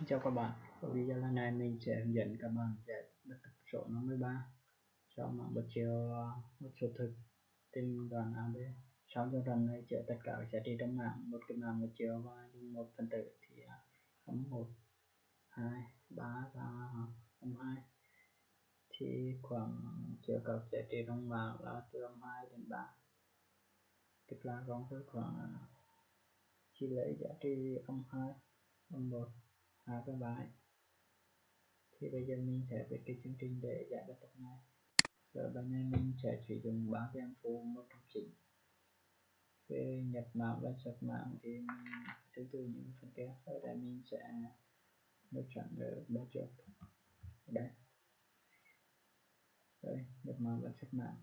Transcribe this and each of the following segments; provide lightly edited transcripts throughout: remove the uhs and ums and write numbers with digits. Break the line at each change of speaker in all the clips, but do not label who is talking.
Xin chào các bạn, ở video lần này mình sẽ hướng dẫn các bạn giải đặt tập số 53 cho mạng một chiều một số thực trên đoạn AB. Sau cho đoạn này chứa tất cả các giá trị trong mạng, một cái mạng một chiều và dùng một phần tử thì 1, 2, 3 và 2 thì khoảng chứa các giá trị trong mạng là từ 2 đến 3, tức là con số khoảng chỉ lấy giá trị 2, 1, 2 và 3. Thì bây giờ mình sẽ viết cái chương trình để giải bài tập này. Rồi bài này mình sẽ sử dụng 3 cái hàm phụ một trong chính. Về nhập mạng và xuất mạng thì mình tương tự những phần kia. Ở đây mình sẽ nốt sẵn ở bao trước. Đây. Rồi nhập mạng và xuất mạng.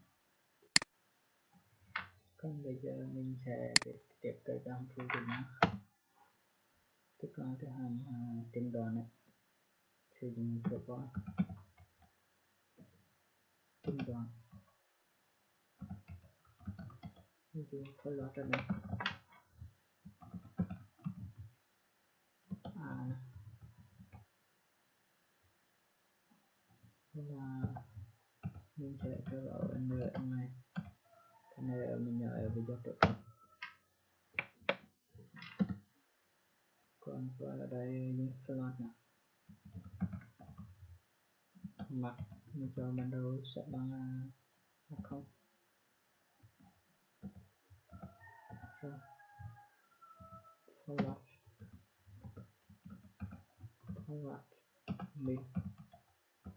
Còn bây giờ mình sẽ viết tiếp tới cái hàm phụ của nó. Tức là cái hàm trên đoạn này sử dụng for for trên đoạn. Ví dụ for loạt ra đây. Là mình sẽ cho vào n ở trong này, cái này ở mình ở video trước. Còn qua ở đây những slot này mặt mình cho ban đầu sẽ bằng là 0. Rồi slot mình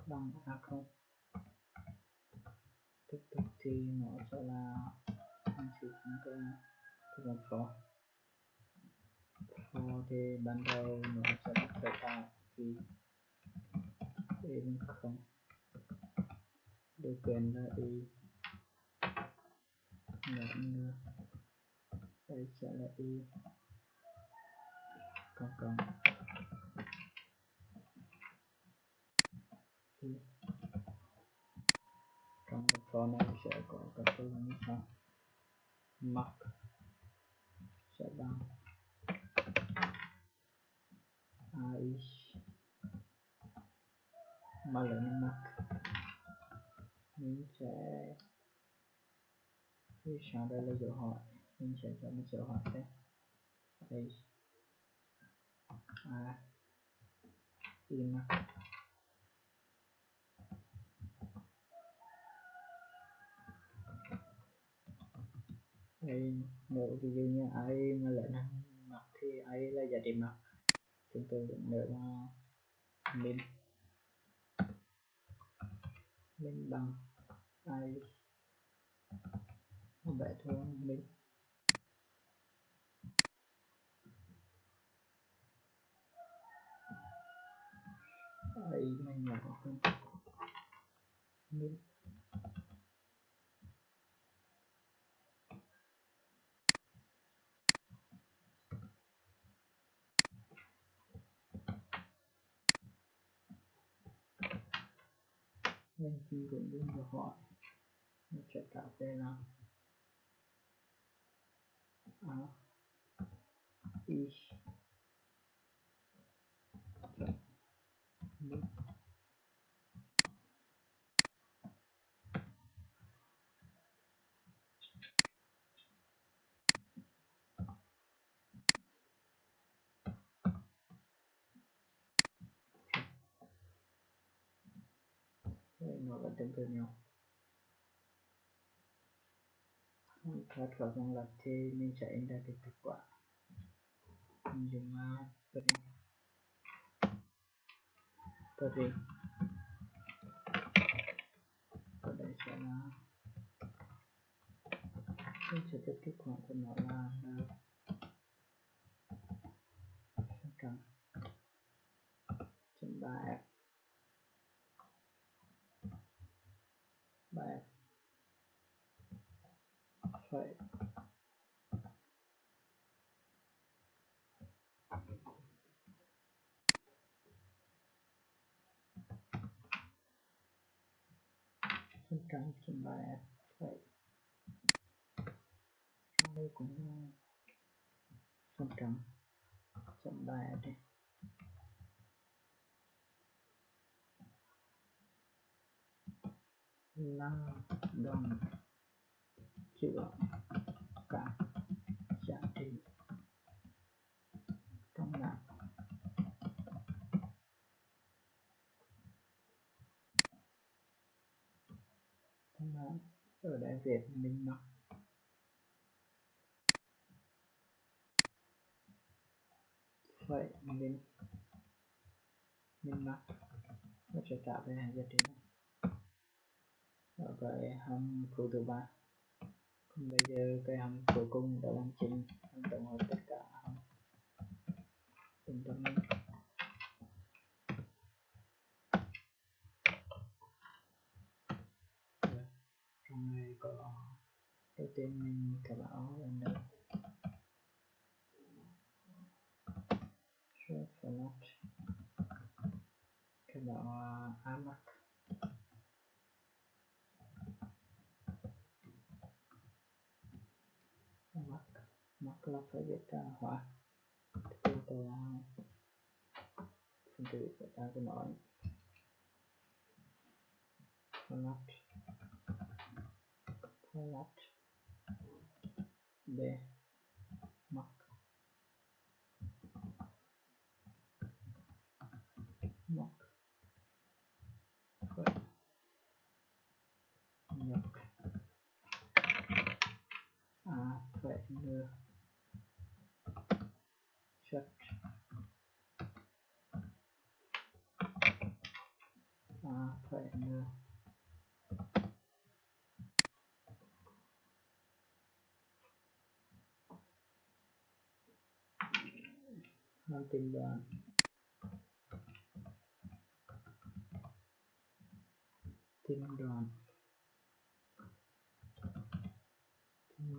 bằng A0. Tiếp tục thì nó sẽ là mình sử dụng cái vòng for thì ban đầu nó sẽ bắt đầu tạo vì in không điều kiện là y nhận đây sẽ là y cộng y. Trong cái for này sẽ có các số như sau: mark sẽ bằng ai mà lớn mark. Mình sẽ khi sau đây là dấu hỏi, mình sẽ cho một dấu hỏi thế đây y mark. Đây nếu ví dụ như ai mà lớn hơn mặt thì ai là giá trị mặt. Chúng tôi nếu mà mình bằng ai vậy thôi, mình ai mà nhỏ hơn mình nên khi cũng dùng được hỏi mình sẽ tạo về là y mình nó vẫn tương tự nhau. Thoát khỏi vòng lặp thì mình sẽ in ra cái kết quả. Mình dùng string ở đây sẽ là mình sẽ tiếp kết quả của nó là trăm chấm 3f 3f vậy trăm chấm 3f vậy trong đây cũng trăm chấm 3f đi. lăng đồng chữa các giá trị trong bảng. Ở đây Việt mình mặc vậy mình mặc nó sẽ trả về giá trị này ở cái hàm số thứ ba. Còn bây giờ cái hàm cuối cùng đó là chính hàm tổng hợp tất cả hàm tính trong mình. Trong này có đầu tiên mình khai báo render short format, khai báo amac mark là phải viết hóa từ từ phần tử ta có nói format b mark vậy nhập vậy như set vậy như hàm tính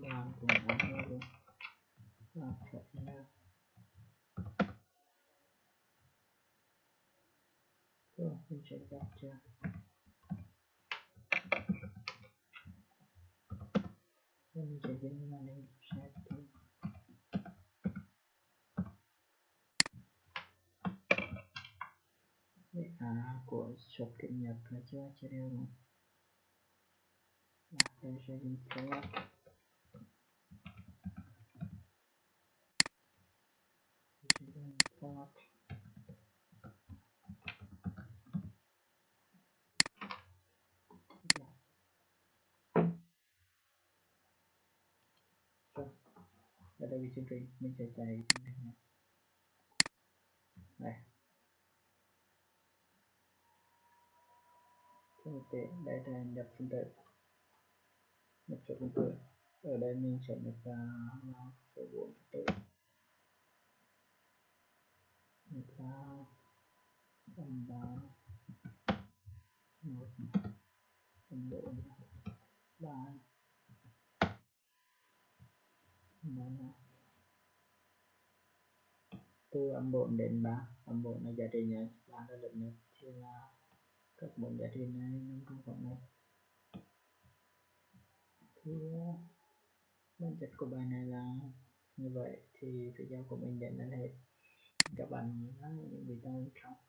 đoạn của nó luôn vậy như rồi mình sẽ capture mình sẽ ghi màn hình setting của shop kiểm nhập là chưa đều đúng. Đây sẽ ghi format format rồi ở đây chương trình mình sẽ chạy chương trình này đây đây là nhập phần tử nhập số phần tử ở đây mình sẽ nhập ra số 4 phần tử nhập ra âm 3 1 âm 4 3 từ âm 4 đến 3. Âm 4 là giá trị nhấn, 3 là lượng nhất, thì là các bốn giá trị này nằm trong khoảng này. Thì bản chất của bài này là như vậy. Thì video của mình đến đây là hết. Các bạn nhớ những video sau.